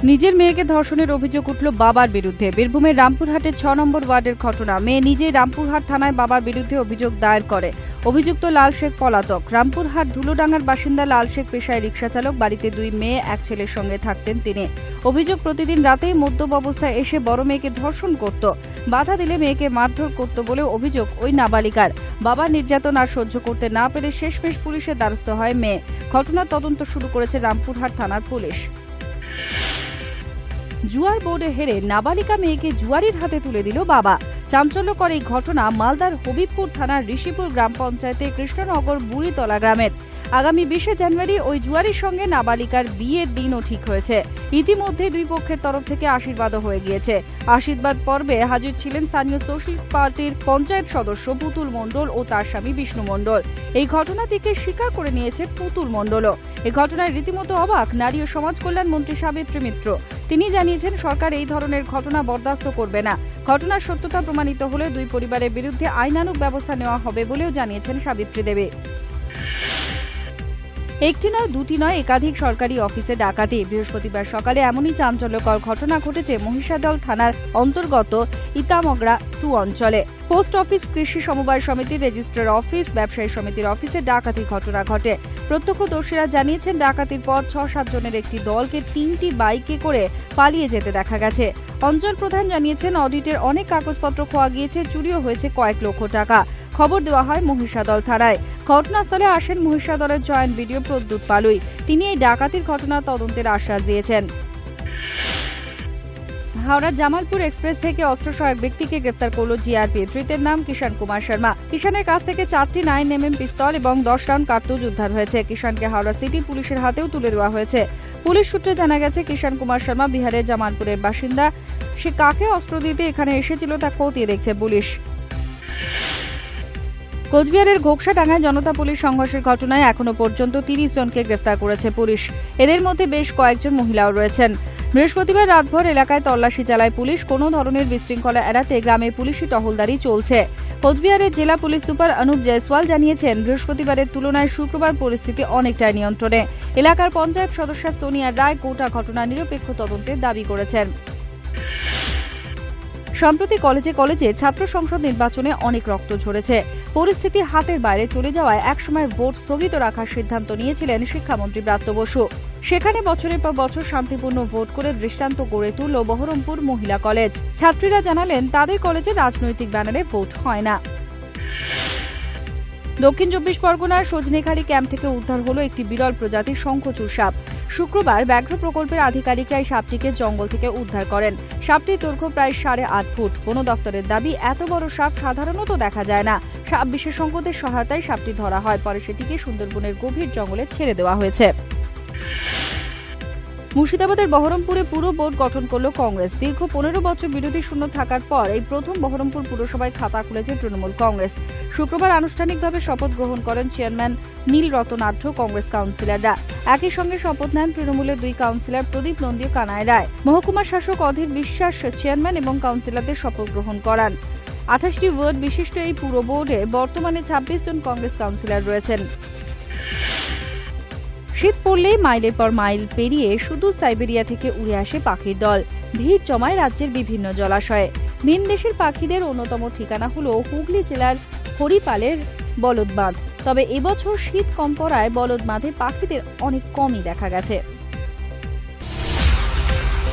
নিজের মেয়েকে ধর্ষণের অভিযোগ উঠল বাবার বিরুদ্ধে। বীরভূমের রামপুরহাটের 6 নম্বর ওয়ার্ডের ঘটনা। মেয়ে নিজেই রামপুরহাট থানায় বাবার বিরুদ্ধে অভিযোগ দায়ের করে। অভিযুক্ত লাল শেখ পলাতক। রামপুরহাট ধুলোডাঙ্গার বাসিন্দা লাল শেখ পেশায় রিকশা চালক। বাড়িতে 2 মেয়ে, এক ছেলের সঙ্গে থাকতেন তিনি। অভিযোগ, প্রতিদিন রাতেই মদ্যপ অবস্থায় এসে বড় মেয়েকে ধর্ষণ করত। বাধা দিলে মেয়েকে মারধর করত বলে অভিযোগ ওই নাবালিকার। বাবার নির্যাতন আর সহ্য করতে না পেরে শেষমেশ পুলিশের দ্বারস্থ হয় মেয়ে। ঘটনার তদন্ত শুরু করেছে রামপুরহাট থানার পুলিশ। জুয়ার বোর্ডে হেরে নাবালিকা মেয়েকে জুয়ারির হাতে তুলে দিল বাবা। চাঞ্চল্যকর এই ঘটনা মালদার হবিবপুর থানার ঋষিপুর গ্রাম পঞ্চায়েতের কৃষ্ণনগর বুড়িতলা গ্রামের। আগামী 20 জানুয়ারি ওই জুয়ারির সঙ্গে নাবালিকার বিয়ের দিনও ঠিক হয়েছে। ইতিমধ্যে দুই পক্ষের তরফ থেকে আশীর্বাদও হয়ে গিয়েছে। আশীর্বাদ পর্বে হাজির ছিলেন স্থানীয় সোশ্যালিস্ট পার্টির পঞ্চায়েত সদস্য পুতুল মণ্ডল ও তার স্বামী বিষ্ণু মণ্ডল। এই ঘটনাটিকে স্বীকার করে নিয়েছে পুতুল মণ্ডলও। এই ঘটনায় রীতিমতো অবাক নারী ও সমাজ কল্যাণ মন্ত্রী সাবিত্রী মিত্র। তিনি জানিয়েছেন, সরকার এই ধরনের ঘটনা বরদাস্ত করবে না। ঘটনার সত্যতা প্রমাণিত হলে দুই পরিবারের বিরুদ্ধে আইনানুগ ব্যবস্থা নেওয়া হবে বলেও জানিয়েছেন সাবিত্রী দেবী। একটি নয়, দুটি নয়, একাধিক সরকারি অফিসে ডাকাতি। বৃহস্পতিবার সকালে এমনই চাঞ্চল্যকর ঘটনা ঘটেছে মহিষাদল থানার অন্তর্গত ইতামগরা 2 অঞ্চলে। পোস্ট অফিস, কৃষি সমবায় সমিতির রেজিস্ট্রার অফিস, ব্যবসায়ী সমিতির অফিসে ডাকাতির ঘটনা ঘটে। প্রত্যক্ষদর্শীরা জানিয়েছেন, ডাকাতির পর 6-7 জনের একটি দলকে 3টি বাইকে করে পালিয়ে যেতে দেখা গেছে। অঞ্চল প্রধান জানিয়েছেন, অডিটের অনেক কাগজপত্র খোয়া গিয়েছে, চুরিও হয়েছে কয়েক লক্ষ টাকা। খবর দেওয়া হয় মহিষাদল থানায়। ঘটনাস্থলে আসেন মহিষাদলের জয়েন্ট বিডিও প্রদ্যুৎ পালুই। তিনি এই ডাকাতির ঘটনা তদন্তের আশ্বাস দিয়েছেন। হাওড়ার জামালপুর এক্সপ্রেস থেকে অস্ত্রসহ এক ব্যক্তিকে গ্রেফতার করল জিআরপি। ধৃতের নাম কিষান কুমার শর্মা। কিষানের কাছ থেকে 4টি 9mm পিস্তল এবং 10 রাউন্ড কার্তুজ উদ্ধার হয়েছে। কিষানকে হাওড়া সিটি পুলিশের হাতেও তুলে দেওয়া হয়েছে। পুলিশ সূত্রে জানা গেছে, কিষান কুমার শর্মা বিহারের জামালপুরের বাসিন্দা। সে কাকে অস্ত্র দিতে এখানে এসেছিল তা খতিয়ে দেখছে পুলিশ। কোচবিহারের ঘোকসাডাঙ্গায় জনতা পুলিশ সংঘর্ষের ঘটনায় এখনো পর্যন্ত 30 জনকে গ্রেফতার করেছে পুলিশ। এদের মধ্যে বেশ কয়েকজন মহিলাও রয়েছেন। বৃহস্পতিবার রাতভর এলাকায় তল্লাশি চালায় পুলিশ। কোনো ধরনের বিশৃঙ্খলা এড়াতে গ্রামে পুলিশি টহলদারি চলছে। কোচবিহারের জেলা পুলিশ সুপার অনুপ জয়সওয়াল জানিয়েছেন, বৃহস্পতিবারের তুলনায় শুক্রবার পরিস্থিতি অনেকটাই নিয়ন্ত্রণে। এলাকার পঞ্চায়েত সদস্য সোনিয়া রায় গোটা ঘটনা নিরপেক্ষ তদন্তের দাবি করেছেন। সম্প্রতি কলেজে কলেজে ছাত্র সংসদ নির্বাচনে অনেক রক্ত ঝরেছে। পরিস্থিতি হাতের বাইরে চলে যাওয়ায় একসময় ভোট স্থগিত রাখার সিদ্ধান্ত নিয়েছিলেন শিক্ষামন্ত্রী ব্রাত্য বসু। সেখানে বছরের পর বছর শান্তিপূর্ণ ভোট করে দৃষ্টান্ত গড়ে তুলল বহরমপুর মহিলা কলেজ। ছাত্রীরা জানালেন, তাদের কলেজে রাজনৈতিক ব্যানারে ভোট হয় না। দক্ষিণ 24 পরগনার সজনেখালি ক্যাম্প থেকে উদ্ধার হলো একটি বিরল প্রজাতির শঙ্খচূড় সাপ। শুক্রবার ব্যাঘ্র প্রকল্পের আধিকারিকরা এই সাপটিকে জঙ্গল থেকে উদ্ধার করেন। সাপটির দৈর্ঘ্য প্রায় 8.5 ফুট। বন দফতরের দাবি, এত বড় সাপ সাধারণত দেখা যায় না। সাপ বিশেষজ্ঞদের সহায়তায় সাপটি ধরা হয়। পরে সেটিকে সুন্দরবনের গভীর জঙ্গলে ছেড়ে দেওয়া হয়েছে। মুর্শিদাবাদের বহরমপুরে পুরো বোর্ড গঠন করল কংগ্রেস। দীর্ঘ 15 বছর বিরোধী শূন্য থাকার পর এই প্রথম বহরমপুর পুরসভায় খাতা খুলেছে তৃণমূল কংগ্রেস। শুক্রবার আনুষ্ঠানিকভাবে শপথ গ্রহণ করেন চেয়ারম্যান নীলরতন আঢ্য, কংগ্রেস কাউন্সিলররা। একই সঙ্গে শপথ নেন তৃণমূলের 2 কাউন্সিলর প্রদীপ নন্দী ও কানাই রায়। মহকুমা শাসক অধীর বিশ্বাস চেয়ারম্যান এবং কাউন্সিলরদের শপথ গ্রহণ করান। 28টি ওয়ার্ড বিশিষ্ট এই পুরো বোর্ডে বর্তমানে 26 জন কংগ্রেস কাউন্সিলর রয়েছেন। শীত পড়লেই মাইলের পর মাইল পেরিয়ে শুধু সাইবেরিয়া থেকে উড়ে আসে পাখির দল। ভিড় জমায় রাজ্যের বিভিন্ন জলাশয়ে। ভিন দেশের পাখিদের অন্যতম ঠিকানা হল হুগলি জেলার হরিপালের বলদ বাঁধ। তবে এবছর শীত কম পড়ায় বলদ বাঁধে পাখিদের অনেক কমই দেখা গেছে।